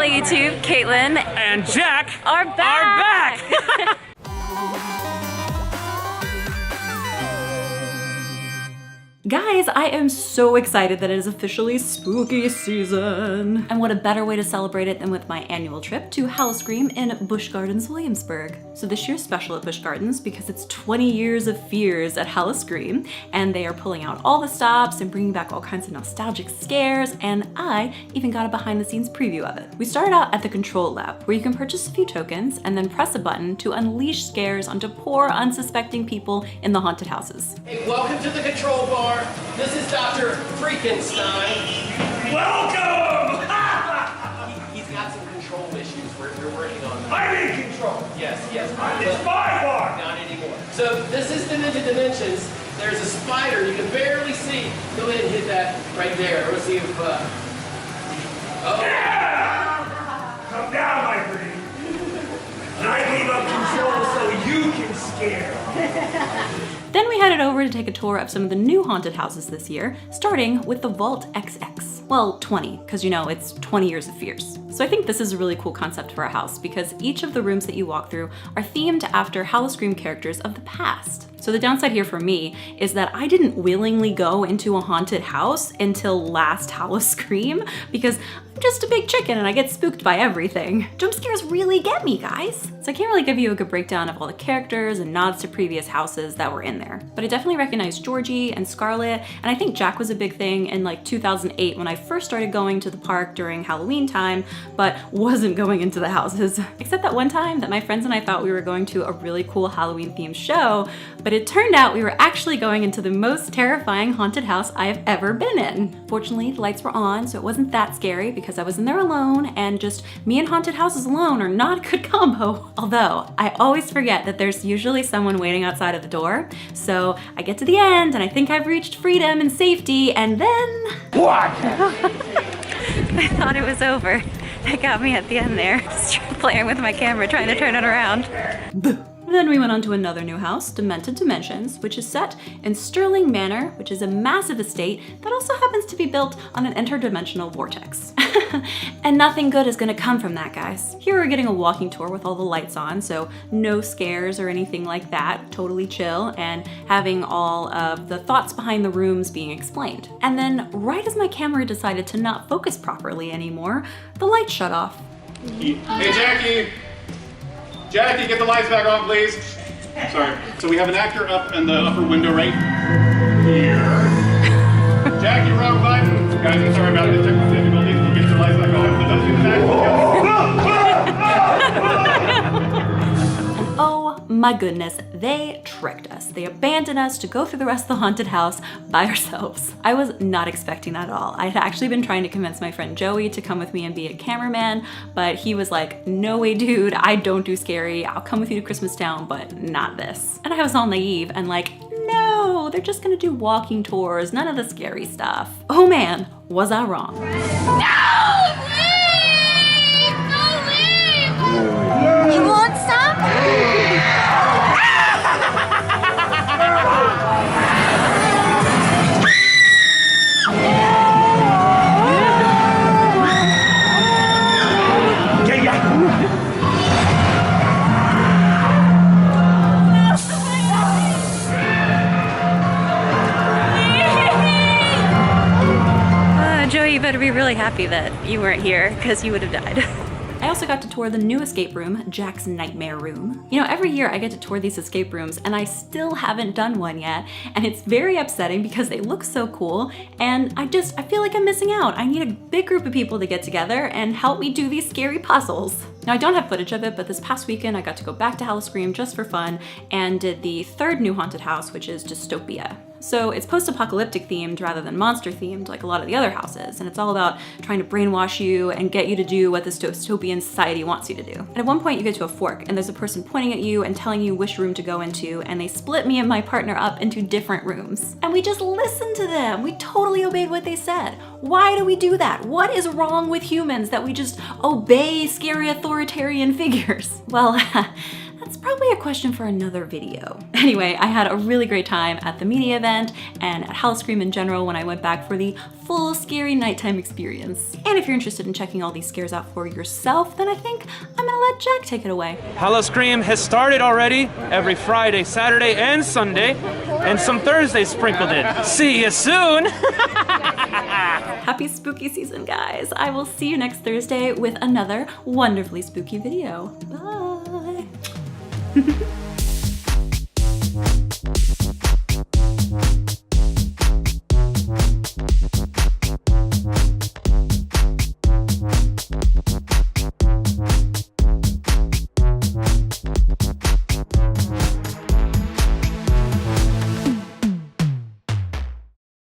Hello YouTube, Kaitlyn and Jack are back! Guys, I am so excited that it is officially spooky season. And what a better way to celebrate it than with my annual trip to Howl-O-Scream in Busch Gardens Williamsburg. So this year's special at Busch Gardens because it's 20 years of fears at Howl-O-Scream, and they are pulling out all the stops and bringing back all kinds of nostalgic scares, and I even got a behind the scenes preview of it. We started out at the control lab, where you can purchase a few tokens and then press a button to unleash scares onto poor, unsuspecting people in the haunted houses. Hey, welcome to the control bar. This is Dr. Freakenstein. Welcome! He's got some control issues. We're working on them. I'm in control. Yes. It's my bar. Not anymore. So this is Devious Dimensions. There's a spider you can barely see. Go ahead and hit that right there. Let's see if. Oh. Yeah! Come down, my friend. I gave up control so you can scare. Then we headed over to take a tour of some of the new haunted houses this year, starting with the Vault XX. Well, 20, because you know, it's 20 years of fears. So I think this is a really cool concept for a house because each of the rooms that you walk through are themed after Howl-O-Scream characters of the past. So the downside here for me is that I didn't willingly go into a haunted house until last Howl-O-Scream because I'm just a big chicken and I get spooked by everything. Jump scares really get me, guys. So I can't really give you a good breakdown of all the characters and nods to previous houses that were in there. But I definitely recognized Georgie and Scarlett, and I think Jack was a big thing in like 2008 when I first started going to the park during Halloween time, but wasn't going into the houses. Except that one time that my friends and I thought we were going to a really cool Halloween themed show, but it turned out we were actually going into the most terrifying haunted house I have ever been in. Fortunately, the lights were on, so it wasn't that scary because I was in there alone, and just me and haunted houses alone are not a good combo. Although, I always forget that there's usually someone waiting outside of the door, so I get to the end and I think I've reached freedom and safety, and then... What? I thought it was over. That got me at the end there. Just playing with my camera, trying to turn it around. Then we went on to another new house, Demented Dimensions, which is set in Sterling Manor, which is a massive estate that also happens to be built on an interdimensional vortex. And nothing good is gonna come from that, guys. Here we're getting a walking tour with all the lights on, so no scares or anything like that, totally chill, and having all of the thoughts behind the rooms being explained. And then right as my camera decided to not focus properly anymore, the lights shut off. Hey, Jackie! Jackie, get the lights back on, please. Sorry. So we have an actor up in the upper window right here. Jackie, wrong button. Guys, I'm sorry about the technical difficulties. We'll get the lights back on. For those of you in the back, oh my goodness, they tricked us. They abandoned us to go through the rest of the haunted house by ourselves. I was not expecting that at all. I had actually been trying to convince my friend Joey to come with me and be a cameraman, but he was like, no way, dude, I don't do scary. I'll come with you to Christmas Town, but not this. And I was all naive and like, no, they're just gonna do walking tours, none of the scary stuff. Oh man, was I wrong. No! Leave! No, leave! You won't stop? Joey, you better be really happy that you weren't here because you would have died. I also got to tour the new escape room, Jack's Nightmare Room. You know, every year I get to tour these escape rooms and I still haven't done one yet, and it's very upsetting because they look so cool and I feel like I'm missing out. I need a big group of people to get together and help me do these scary puzzles. Now I don't have footage of it, but this past weekend I got to go back to Howl-O-Scream just for fun and did the third new haunted house, which is Dystopia. So it's post-apocalyptic themed rather than monster themed like a lot of the other houses, and it's all about trying to brainwash you and get you to do what this dystopian society wants you to do. And at one point you get to a fork and there's a person pointing at you and telling you which room to go into, and they split me and my partner up into different rooms. And we just listened to them. We totally obeyed what they said. Why do we do that? What is wrong with humans that we just obey scary authoritarian figures? Well, that's probably a question for another video. Anyway, I had a really great time at the media event and at Howl-O-Scream in general when I went back for the full scary nighttime experience. And if you're interested in checking all these scares out for yourself, then I think I'm gonna let Jack take it away. Howl-O-Scream has started already, every Friday, Saturday, and Sunday, and some Thursdays sprinkled in. See you soon! Happy spooky season, guys. I will see you next Thursday with another wonderfully spooky video. Bye.